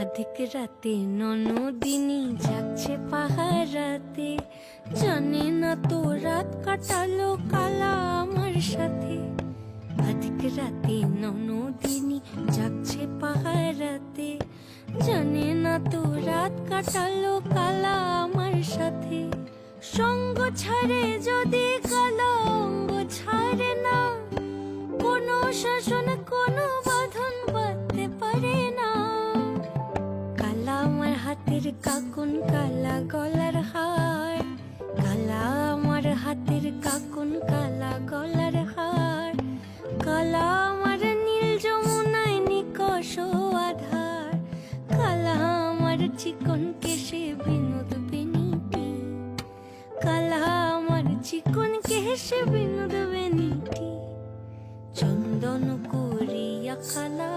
অধিক রাতে ননদিনী যাচ্ছে পাহারাতে, জানে না তো রাত কাটালো কালা আমার সাথে। অধিক রাতে ননদিনী যাচ্ছে পাহারাতে, জানে না তো রাত কাটালো কালা আমার সাথে। সঙ্গ ছাড়ে যদি কালো অঙ্গ ছাড়ে না, কোনো শাসন কোনো বাঁধন বাঁধতে পারে না। কালা আমার হাতের কাকুন কালা গলার হার, কালা আমার হাতের কাকুন কালা গলার হার। কালা আমার নীল যমুনায় নিকষ আধার, কালা আমার চিকন কেশে বিনোদ বেনিটি। কালা আমার চিকন কেশে বিনোদ বেনিটি। চন্দন করিয়া কালা